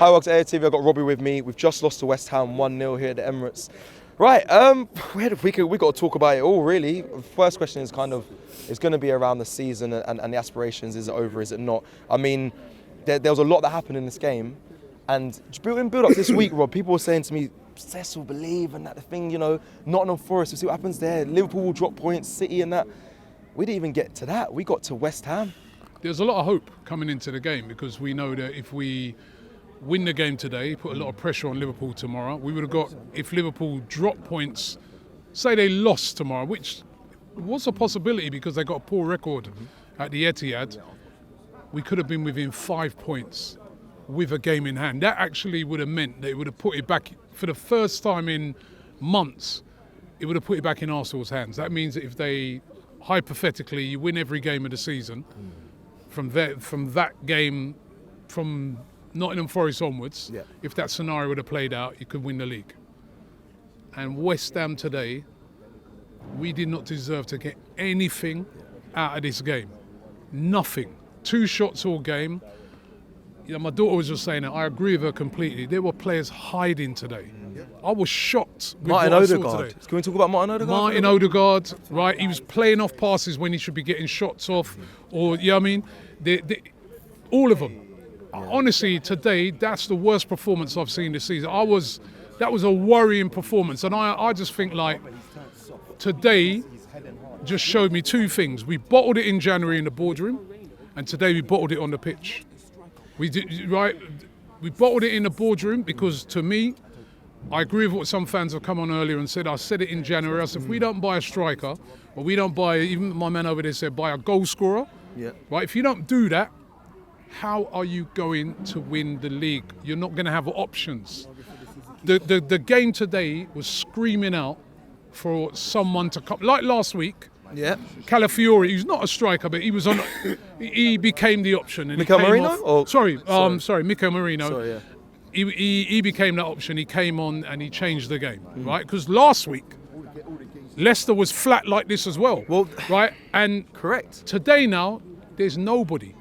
Hi, welcome to AFTV. I've got Robbie with me. We've just lost to West Ham 1-0 here at the Emirates. Right, we got to talk about it all, really. First question is it's going to be around the season and the aspirations. Is it over, is it not? I mean, there was a lot that happened in this game. And build up this week, Rob, people were saying to me, Cecil, believe, and that the thing, Nottingham Forest, we'll see what happens there. Liverpool will drop points, City and that. We didn't even get to that. We got to West Ham. There's a lot of hope coming into the game because we know that if we win the game today, put a lot of pressure on Liverpool tomorrow, we would have got, if Liverpool drop points, say they lost tomorrow, which was a possibility because they got a poor record at the Etihad, we could have been within 5 points with a game in hand. That actually would have meant that it would have put it back, for the first time in months, it would have put it back in Arsenal's hands. That means that if they, hypothetically, you win every game of the season, from that game, from Nottingham Forest onwards, if that scenario would have played out, you could win the league. And West Ham today, we did not deserve to get anything out of this game. Nothing. 2 shots all game. My daughter was just saying that. I agree with her completely. There were players hiding today. I was shocked with Martin what I saw Odegaard. today. Can we talk about Martin Odegaard? Martin Odegaard, right? He was playing off passes when he should be getting shots off, or all of them. Honestly, today that's the worst performance I've seen this season. That was a worrying performance, and I just think like today just showed me 2 things. We bottled it in January in the boardroom, and today we bottled it on the pitch. We did right. We bottled it in the boardroom because, to me, I agree with what some fans have come on earlier and said. I said it in January. I said, if we don't buy a striker, or we don't buy, even my man over there said, buy a goal scorer. Right. If you don't do that, how are you going to win the league? You're not going to have options. The game today was screaming out for someone to come, like last week. Calafiori, he's not a striker, but he was on. He became the option. Mikel Merino? Sorry, Mikel Merino. Sorry, He became that option. He came on and he changed the game, right? Because last week, Leicester was flat like this as well, right? And correct. Today now, there's nobody.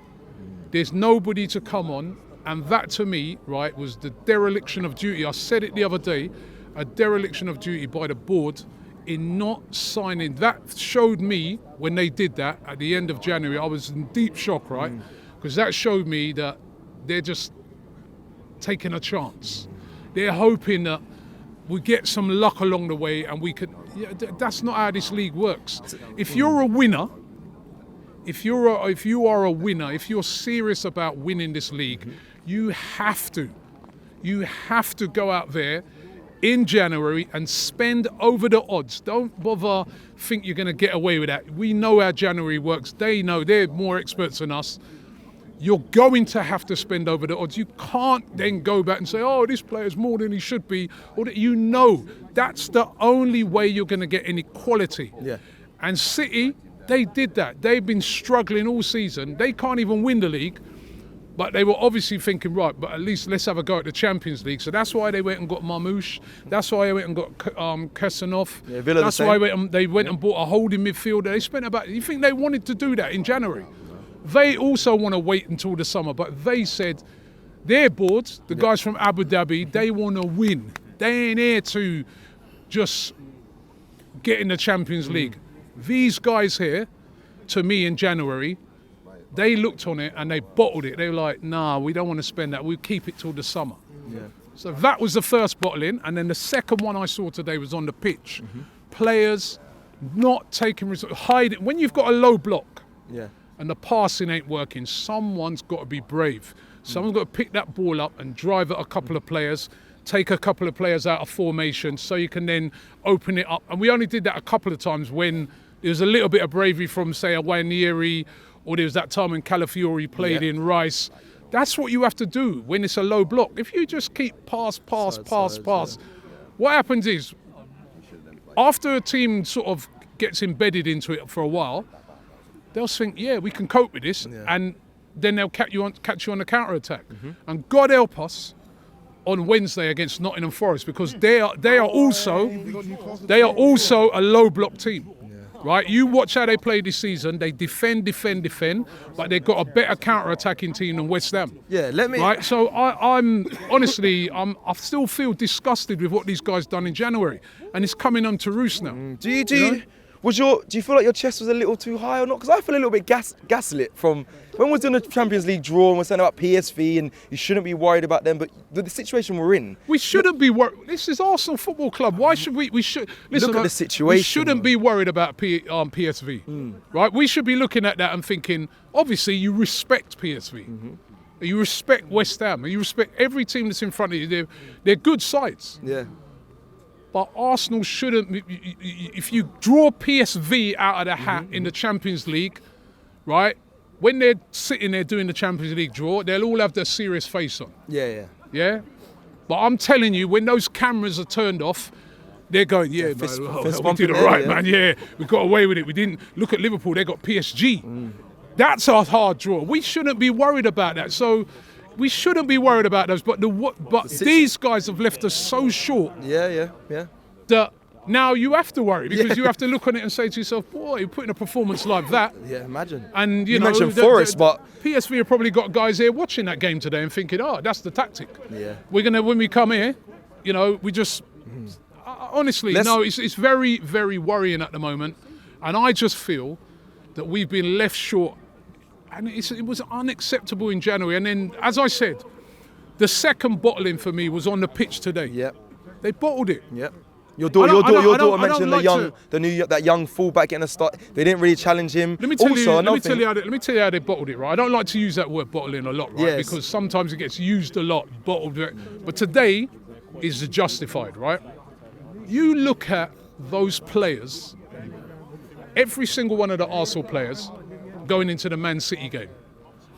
There's nobody to come on, and that to me, right, was the dereliction of duty. I said it the other day, a dereliction of duty by the board in not signing. That showed me, when they did that at the end of January, I was in deep shock, right? Because that showed me that they're just taking a chance. They're hoping that we get some luck along the way and we could. That's not how this league works. If you're a winner, if you are a winner, if you're serious about winning this league, you have to go out there in January and spend over the odds. Don't bother think you're going to get away with that. We know how January works. They know, they're more experts than us. You're going to have to spend over the odds. You can't then go back and say, oh, this player's more than he should be. Or that's the only way you're going to get any quality. And City, they did that. They've been struggling all season. They can't even win the league. But they were obviously thinking, right, but at least let's have a go at the Champions League. So that's why they went and got Marmoush. That's why they went and got Kesanov. That's why they went and bought a holding midfielder. They spent you think they wanted to do that in January? They also want to wait until the summer, but they said their boards, the guys from Abu Dhabi, they want to win. They ain't here to just get in the Champions League. These guys here, to me in January, they looked on it and they bottled it. They were like, nah, we don't want to spend that. We'll keep it till the summer. So that was the first bottling. And then the second one I saw today was on the pitch. Players not taking hiding. When you've got a low block and the passing ain't working, someone's got to be brave. Someone's got to pick that ball up and drive at a couple of players, take a couple of players out of formation so you can then open it up. And we only did that a couple of times when there was a little bit of bravery from, say, a Wanyeri, or there was that time when Calafiori played in Rice. That's what you have to do when it's a low block. If you just keep pass, what happens is, after a team sort of gets embedded into it for a while, they'll think, we can cope with this, and then they'll catch you on the counter-attack. And God help us on Wednesday against Nottingham Forest, because they are also a low block team. right? You watch how they play this season. They defend, but they've got a better counter-attacking team than West Ham. Yeah, let me. Right, so I'm honestly, I still feel disgusted with what these guys done in January, and it's coming on to roost now. Do you feel like your chest was a little too high or not? Because I feel a little bit gaslit from when we was doing the Champions League draw and we're saying about PSV and you shouldn't be worried about them. But the situation we're in, we shouldn't be worried. This is Arsenal Football Club. Why should we? We should listen. Look at the situation. We shouldn't be worried about PSV, right? We should be looking at that and thinking. Obviously, you respect PSV. You respect West Ham. You respect every team that's in front of you. They're good sides. Yeah. But Arsenal shouldn't. If you draw PSV out of the hat in the Champions League, right? When they're sitting there doing the Champions League draw, they'll all have their serious face on. Yeah. But I'm telling you, when those cameras are turned off, they're going, we did all right, man. Yeah, we got away with it. We didn't look at Liverpool. They got PSG. That's a hard draw. We shouldn't be worried about that. So. We shouldn't be worried about those, but these guys have left us so short. Yeah. That now you have to worry because you have to look on it and say to yourself, "Boy, you're putting a performance like that." Yeah, imagine. And you know, mentioned Forest, but PSV have probably got guys here watching that game today and thinking, "Oh, that's the tactic." Yeah. We're gonna when we come here, you know, we just honestly it's very, very worrying at the moment, and I just feel that we've been left short. And it was unacceptable in January. And then, as I said, the second bottling for me was on the pitch today. Yep. They bottled it. Yep. Your daughter mentioned that young fullback getting a start. They didn't really challenge him. Let me tell you how they bottled it, right? I don't like to use that word bottling a lot, right? Yes. Because sometimes it gets used a lot, bottled. But today is justified, right? You look at those players, every single one of the Arsenal players, going into the Man City game,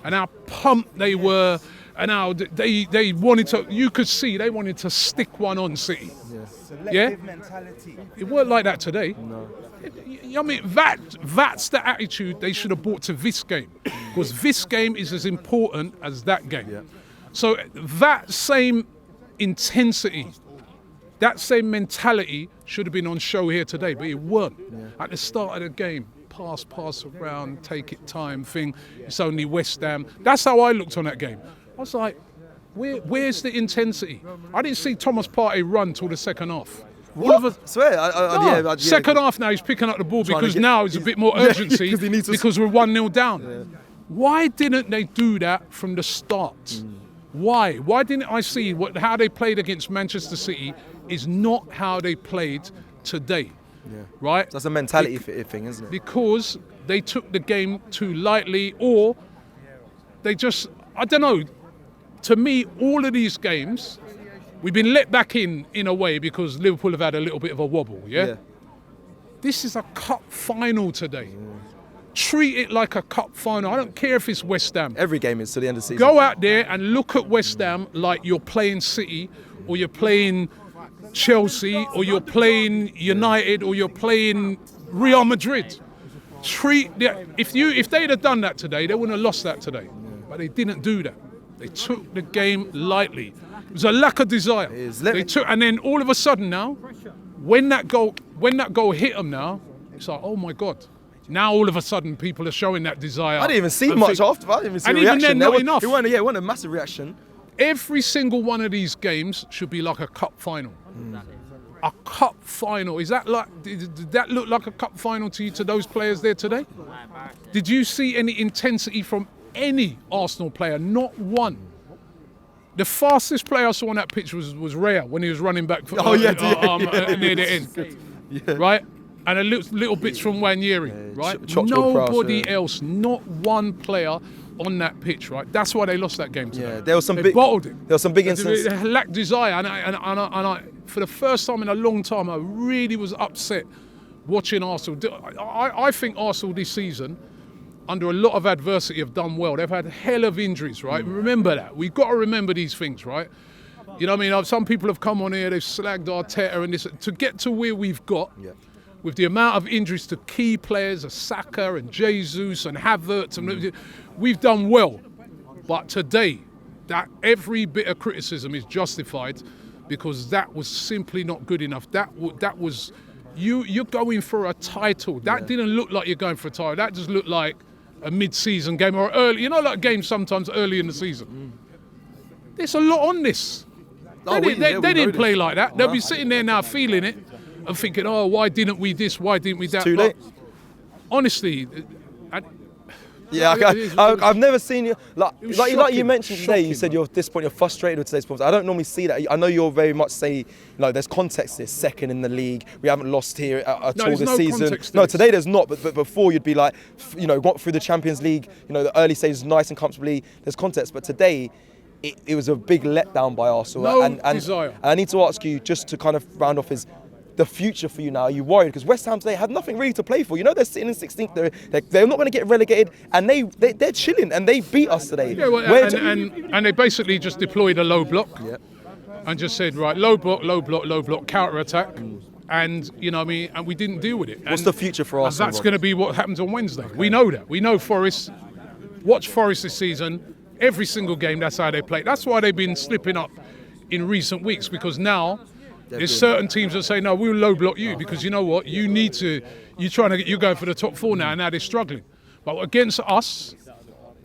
and how pumped they were, and how they wanted to. You could see they wanted to stick one on City. Selective mentality. It weren't like that today. No. I mean, that's the attitude they should have brought to this game, because this game is as important as that game. Yeah. So that same intensity, that same mentality should have been on show here today, but it weren't. At the start of the game. Pass around, take it time thing. It's only West Ham. That's how I looked on that game. I was like, where's the intensity? I didn't see Thomas Partey run till the second half. Second half now he's picking up the ball because now it's a bit more urgency because we're 1-0 down. Yeah. Why didn't they do that from the start? Why? Why didn't I see how they played against Manchester City is not how they played today? Yeah. Right? That's a mentality thing, isn't it? Because they took the game too lightly, or they just, I don't know. To me, all of these games, we've been let back in a way because Liverpool have had a little bit of a wobble, yeah? This is a cup final today. Treat it like a cup final. I don't care if it's West Ham. Every game is to the end of the season. Go out there and look at West Ham like you're playing City, or you're playing Chelsea, or you're playing United, or you're playing Real Madrid. If they'd have done that today, they wouldn't have lost that today. But they didn't do that. They took the game lightly. It was a lack of desire. And then all of a sudden now, when that goal hit them now, it's like, oh my God. Now all of a sudden people are showing that desire. I didn't even see much after. I didn't even see a reaction. Even then, not enough. It wasn't a massive reaction. Every single one of these games should be like a cup final. A cup final. Did that look like a cup final to you, to those players there today? Did you see any intensity from any Arsenal player? Not one. The fastest player I saw on that pitch was Raya when he was running back near the end. Right? And a little bits from Wanyeri, right? Nobody else, not one player on that pitch, right? That's why they lost that game today. Yeah, there was some bottled it. There was some big instances. They lacked desire, and I, for the first time in a long time, I really was upset watching Arsenal. I think Arsenal this season, under a lot of adversity, have done well. They've had hell of injuries, right? Remember that. We've got to remember these things, right? You know what I mean? Some people have come on here, they've slagged Arteta and this. To get to where we've got, with the amount of injuries to key players, Saka and Jesus and Havertz, and we've done well. But today, that every bit of criticism is justified because that was simply not good enough. That was you're going for a title. That didn't look like you're going for a title. That just looked like a mid-season game or early. You know, like games sometimes early in the season. There's a lot on this. They didn't play like that. They'll be sitting there now feeling it and thinking, oh, why didn't we this? Why didn't we that? Too late. Honestly, I've never seen you like you mentioned today. shocking, You said man. you're disappointed, you're frustrated with today's performance. I don't normally see that. I know you're very much say, there's context here. Second in the league, we haven't lost here at all there's this no season. context to No, this. today there's not. But before you'd be like, got through the Champions League. The early stages nice and comfortably. There's context, but today. It was a big letdown by Arsenal. No and desire. And I need to ask you, just to kind of round off, is the future for you now? Are you worried? Because West Ham today had nothing really to play for. They're sitting in 16th. They're not going to get relegated, and they're chilling, and they beat us today. Yeah, well, and they basically just deployed a low block and just said, right, low block, counter attack. And and we didn't deal with it. What's the future for Arsenal? And that's going to be what happens on Wednesday. We know that. We know Forest. Watch Forest this season. Every single game, that's how they play. That's why they've been slipping up in recent weeks, because now there's certain teams that say, no, we'll low block you, because you know what? You're going for the top 4 now, and now they're struggling. But against us,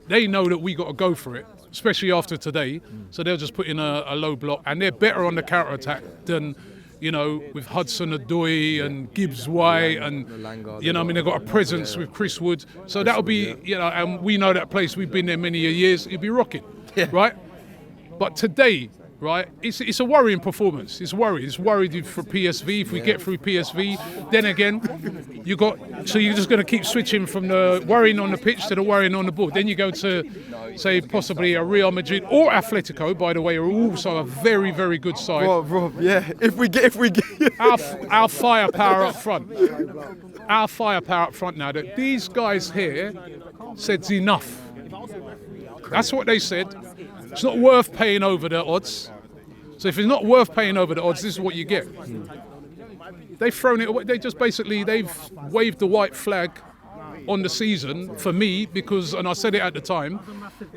they know that we got to go for it, especially after today. So they'll just put in a low block, and they're better on the counter attack than, with Hudson-Odoi and Gibbs White, and they've got a presence with Chris Wood. So that'll be, and we know that place. We've been there many years. It'll be rocking, right? But today, right, it's a worrying performance. It's worried for PSV. If we get through PSV, then again, so you're just going to keep switching from the worrying on the pitch to the worrying on the board. Then you go to, say, possibly a Real Madrid or Atletico, by the way, are also a very, very good side. Rob, yeah. If we get our firepower up front. Our firepower up front now. That these guys here said enough. That's what they said. It's not worth paying over the odds. So if it's not worth paying over the odds, this is what you get. They've thrown it away. They've waved the white flag on the season for me, because, and I said it at the time,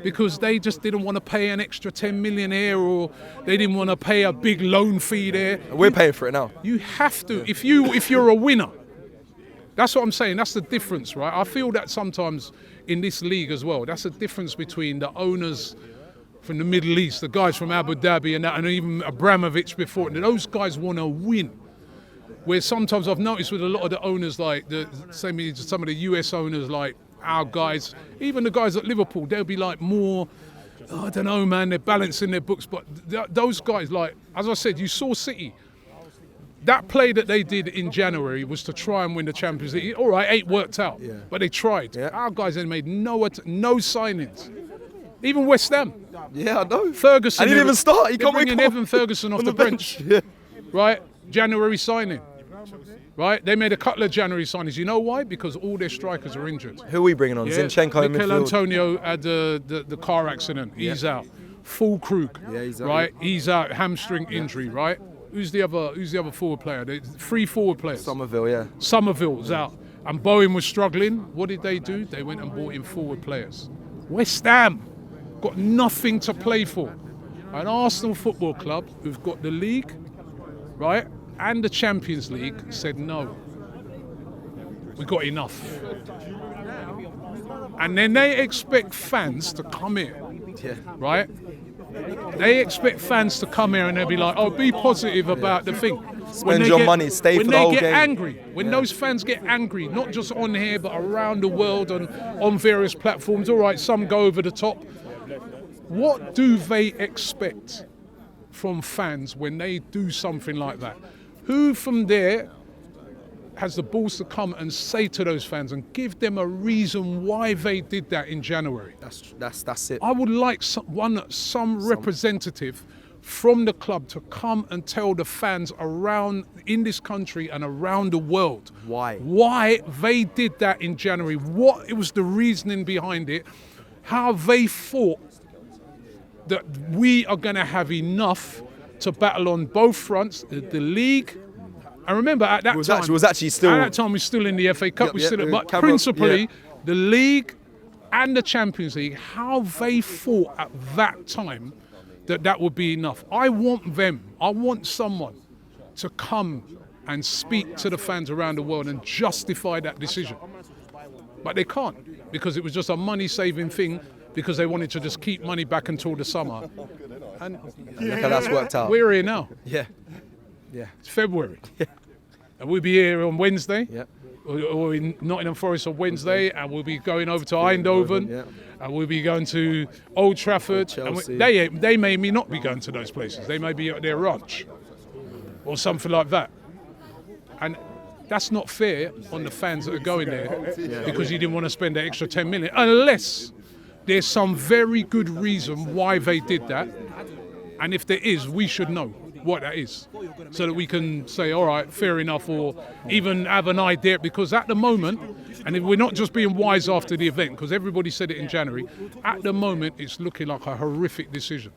because they just didn't want to pay an extra 10 million here, or they didn't want to pay a big loan fee there. We're paying for it now. You have to, if you're a winner. That's what I'm saying. That's the difference, right? I feel that sometimes in this league as well. That's the difference between the owners from the Middle East, the guys from Abu Dhabi and that, and even Abramovich before. And those guys want to win. Where sometimes I've noticed with a lot of the owners, like some of the US owners, like our guys, even the guys at Liverpool, they'll be like more, I don't know, man, they're balancing their books. But those guys, like, as I said, you saw City. That play that they did in January was to try and win the Champions League. All right, 8 worked out, but they tried. Yeah. Our guys had made no signings. Even West Ham. Yeah, I know. Ferguson. I didn't even start. He can't bring Evan Ferguson off the bench. Right? January signing. Right? They made a couple of January signings. You know why? Because all their strikers are injured. Who are we bringing on? Zinchenko in midfield. Mikel Antonio had the car accident. He's out. Full Krug. Yeah, he's out. Right? He's out. Hamstring injury. Right? Who's the other forward player? 3 forward players. Somerville's out. And Bowen was struggling. What did they do? They went and bought in forward players. West Ham got nothing to play for. An Arsenal Football Club who've got the league, right, and the Champions League said no. We got enough. And then they expect fans to come here, right? They expect fans to come here and they'll be like, oh, be positive about the thing. Spend your money, stay for the whole game. When they get angry, when those fans get angry, not just on here, but around the world and on various platforms, all right, some go over the top. What do they expect from fans when they do something like that? Who from there has the balls to come and say to those fans and give them a reason why they did that in January? That's it. I would like some representative from the club to come and tell the fans around in this country and around the world why they did that in January, what it was the reasoning behind it, how they thought that we are going to have enough to battle on both fronts, the league. And remember, at that time, we were still in the FA Cup. But principally, the league and the Champions League, how they thought at that time that would be enough. I want someone to come and speak to the fans around the world and justify that decision. But they can't, because it was just a money-saving thing, because they wanted to just keep money back until the summer. And Look how that's worked out. we're here now. Yeah. Yeah. It's February. And we'll be here on Wednesday. Yeah. Or in Nottingham Forest on Wednesday, and we'll be going over to Eindhoven, yeah. and we'll be going to Old Trafford. Chelsea. And they may me not be going to those places. They may be at their ranch or something like that. And that's not fair on the fans that are going there because you didn't want to spend the extra 10 million, unless there's some very good reason why they did that. And if there is, we should know what that is, so that we can say, all right, fair enough, or even have an idea. Because at the moment, and if we're not just being wise after the event, because everybody said it in January, at the moment it's looking like a horrific decision.